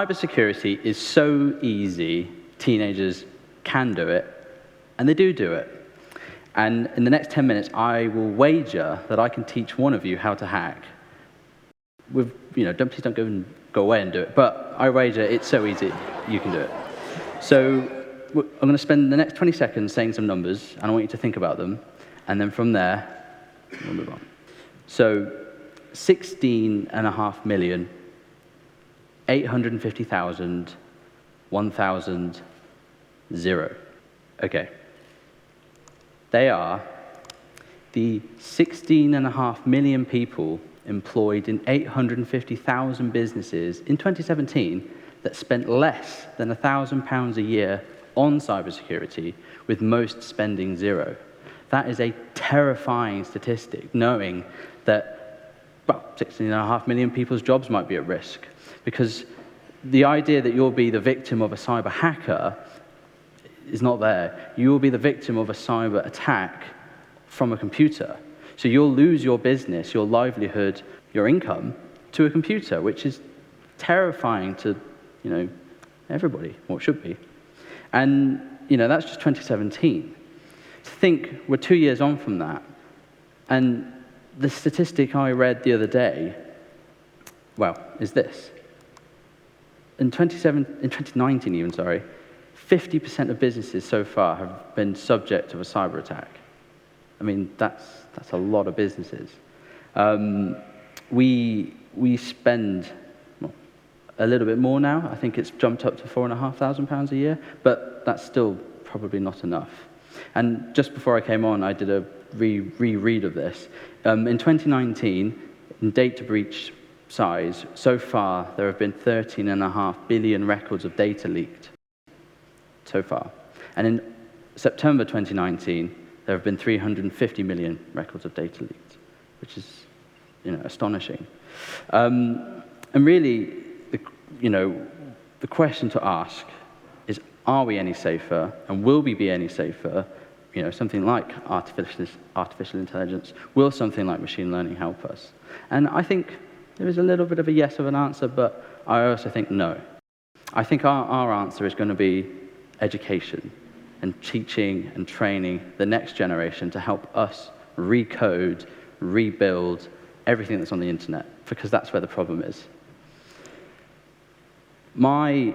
Cybersecurity is so easy, teenagers can do it, and they do it. And in the next 10 minutes, I will wager that I can teach one of you how to hack. Please don't go away and do it, but I wager it's so easy, you can do it. So I'm going to spend the next 20 seconds saying some numbers, and I want you to think about them, and then from there, we'll move on. So 16.5 million, 850,000, 1,000, 0. Okay. They are the 16.5 million people employed in 850,000 businesses in 2017 that spent less than £1,000 a year on cybersecurity, with most spending 0. That is a terrifying statistic, knowing that 16.5 million people's jobs might be at risk. Because the idea that you'll be the victim of a cyber hacker is not there. You will be the victim of a cyber attack from a computer. So you'll lose your business, your livelihood, your income to a computer, which is terrifying to, everybody, or it should be. And, that's just 2017. To think we're 2 years on from that, and the statistic I read the other day, is this. In 2019 even, 50% of businesses so far have been subject to a cyber attack. I mean, that's a lot of businesses. We spend a little bit more now. I think it's jumped up to £4,500 a year, but that's still probably not enough. And just before I came on, I did a reread of this. In 2019, in data breach size, so far there have been 13.5 billion records of data leaked. So far. And in September 2019, there have been 350 million records of data leaked, which is, astonishing. And really, the question to ask is, are we any safer, and will we be any safer? Something like artificial intelligence, will something like machine learning help us? And I think there is a little bit of a yes of an answer, but I also think no. I think our answer is going to be education and teaching and training the next generation to help us recode, rebuild everything that's on the internet, because that's where the problem is. My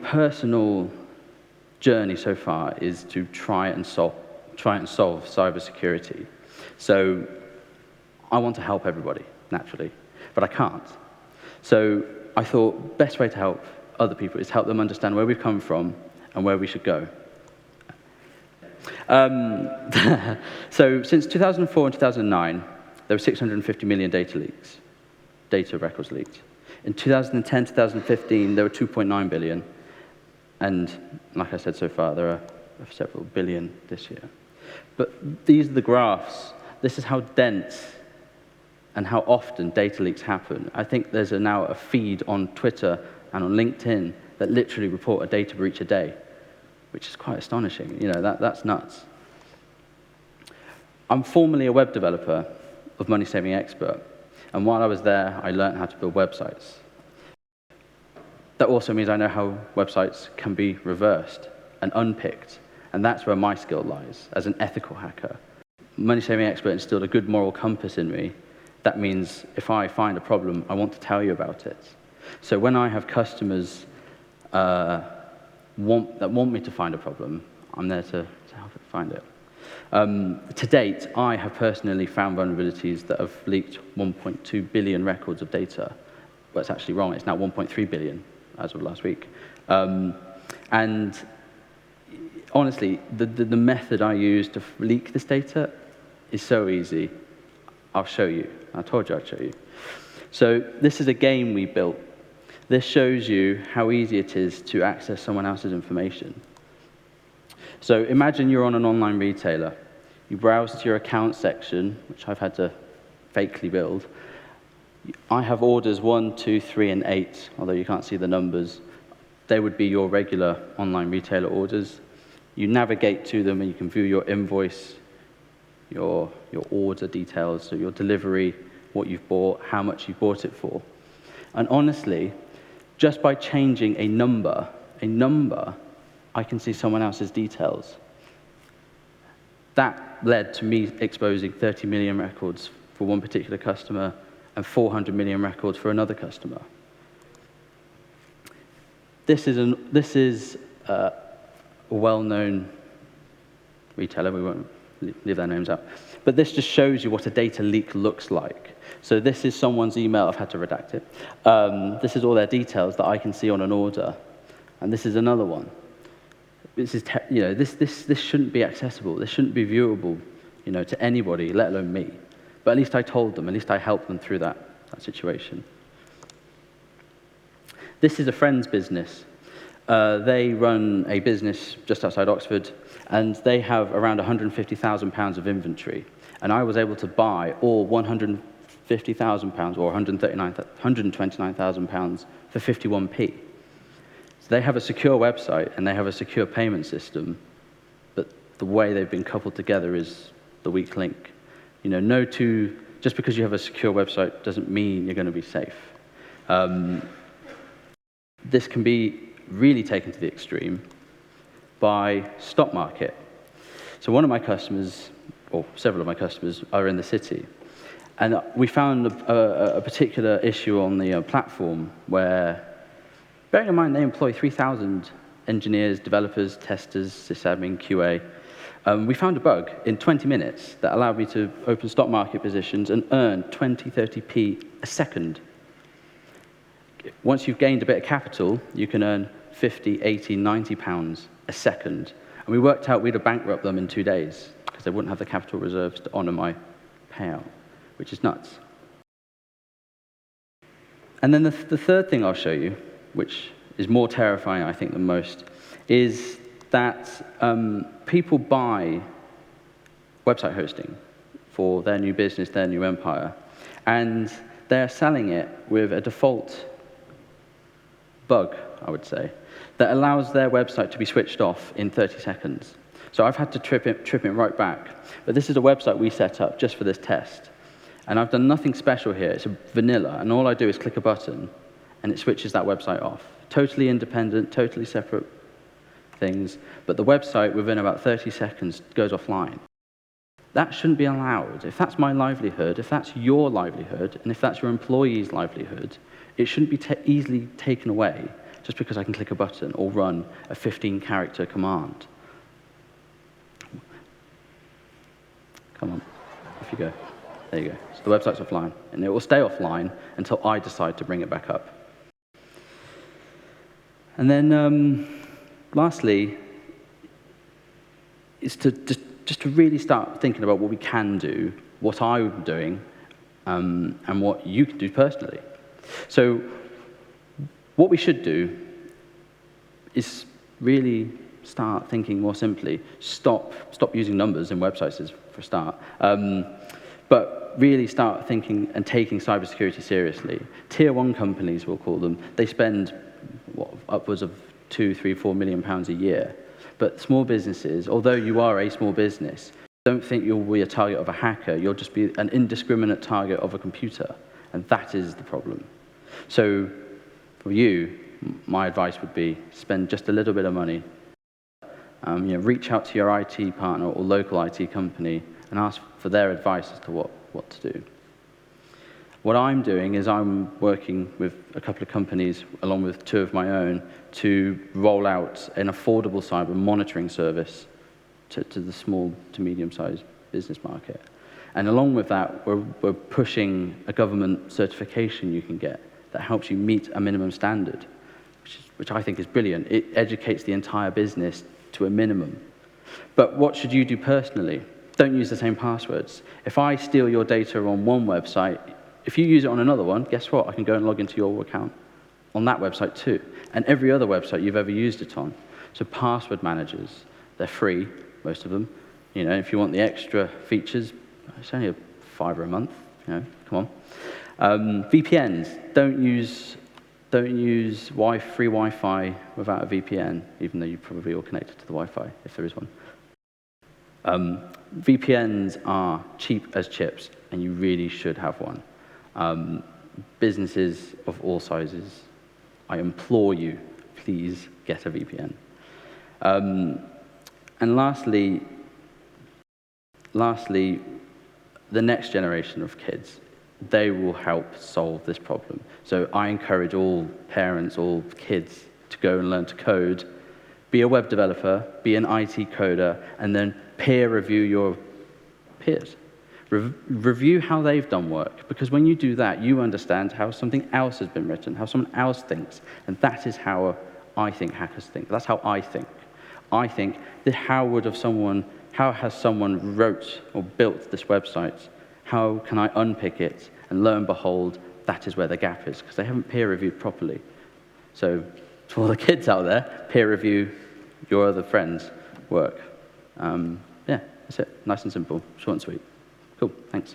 personal journey so far is to try and solve cybersecurity. So I want to help everybody, naturally, but I can't. So I thought best way to help other people is help them understand where we've come from and where we should go. So since 2004 and 2009, there were 650 million data records leaked. In 2010, 2015, there were 2.9 billion. And like I said, so far, there are several billion this year. But these are the graphs. This is how dense and how often data leaks happen. I think there's now a feed on Twitter and on LinkedIn that literally report a data breach a day, which is quite astonishing. That's nuts. I'm formerly a web developer of Money Saving Expert, and while I was there, I learned how to build websites. That also means I know how websites can be reversed and unpicked, and that's where my skill lies as an ethical hacker. Money Saving Expert instilled a good moral compass in me. That means if I find a problem, I want to tell you about it. So when I have customers that want me to find a problem, I'm there to help it find it. To date, I have personally found vulnerabilities that have leaked 1.2 billion records of data. But it's actually wrong. It's now 1.3 billion as of last week. And honestly, the method I use to leak this data is so easy. I'll show you. I told you I'd show you. So this is a game we built. This shows you how easy it is to access someone else's information. So imagine you're on an online retailer. You browse to your account section, which I've had to fakely build. I have orders 1, 2, 3, and 8, although you can't see the numbers. They would be your regular online retailer orders. You navigate to them and you can view your invoice, your order details, so your delivery, what you've bought, how much you bought it for. And honestly, just by changing a number, I can see someone else's details. That led to me exposing 30 million records for one particular customer and 400 million records for another customer. This is a well-known retailer. We won't leave their names out. But this just shows you what a data leak looks like. So this is someone's email. I've had to redact it. This is all their details that I can see on an order. And this is another one. This is, this shouldn't be accessible. This shouldn't be viewable, to anybody, let alone me. But at least I told them. At least I helped them through that situation. This is a friend's business. They run a business just outside Oxford, and they have around £150,000 of inventory. And I was able to buy all £150,000 or £129,000 for 51p. So they have a secure website and they have a secure payment system, but the way they've been coupled together is the weak link. Just because you have a secure website doesn't mean you're going to be safe. This can be really taken to the extreme by stock market. So one of my customers, or several of my customers, are in the city. And we found a particular issue on the platform where, bearing in mind they employ 3,000 engineers, developers, testers, sysadmin, QA, we found a bug in 20 minutes that allowed me to open stock market positions and earn 20, 30p a second. Once you've gained a bit of capital, you can earn 50, 80, 90 pounds a second. And we worked out we'd have bankrupt them in 2 days because they wouldn't have the capital reserves to honor my payout, which is nuts. And then the third thing I'll show you, which is more terrifying, I think, than most, is that people buy website hosting for their new business, their new empire, and they're selling it with a default bug, I would say, that allows their website to be switched off in 30 seconds. So I've had to trip it right back. But this is a website we set up just for this test. And I've done nothing special here. It's a vanilla, and all I do is click a button, and it switches that website off. Totally independent, totally separate things, but the website, within about 30 seconds, goes offline. That shouldn't be allowed. If that's my livelihood, if that's your livelihood, and if that's your employee's livelihood, it shouldn't be easily taken away just because I can click a button or run a 15-character command. Come on, off you go. There you go. So the website's offline, and it will stay offline until I decide to bring it back up. And then, lastly, is to just to really start thinking about what we can do, what I'm doing, and what you can do personally. So what we should do is really start thinking more simply. Stop using numbers in websites for a start. But really start thinking and taking cybersecurity seriously. Tier 1 companies, we'll call them, they spend upwards of £2, £3, £4 million a year. But small businesses, although you are a small business, don't think you'll be a target of a hacker. You'll just be an indiscriminate target of a computer. And that is the problem. So for you, my advice would be spend just a little bit of money. Reach out to your IT partner or local IT company and ask for their advice as to what to do. What I'm doing is I'm working with a couple of companies, along with 2 of my own, to roll out an affordable cyber monitoring service to the small to medium-sized business market. And along with that, we're pushing a government certification you can get that helps you meet a minimum standard, which I think is brilliant. It educates the entire business to a minimum. But what should you do personally? Don't use the same passwords. If I steal your data on one website, if you use it on another one, guess what? I can go and log into your account on that website too, and every other website you've ever used it on. So password managers, they're free, most of them. If you want the extra features, it's only £5 a month. Come on. VPNs, don't use free Wi-Fi without a VPN, even though you're probably all connected to the Wi-Fi, if there is one. VPNs are cheap as chips, and you really should have one. businesses of all sizes, I implore you, please get a VPN. And lastly, the next generation of kids, they will help solve this problem. So I encourage all parents, all kids to go and learn to code, be a web developer, be an IT coder, and then peer review your peers. Review how they've done work, because when you do that, you understand how something else has been written, how someone else thinks, and that is how I think hackers think. That's how I think. I think that how has someone wrote or built this website? How can I unpick it? And lo and behold, that is where the gap is, because they haven't peer reviewed properly. So to all the kids out there, peer review your other friends' work. Yeah, that's it. Nice and simple, short and sweet. Cool, thanks.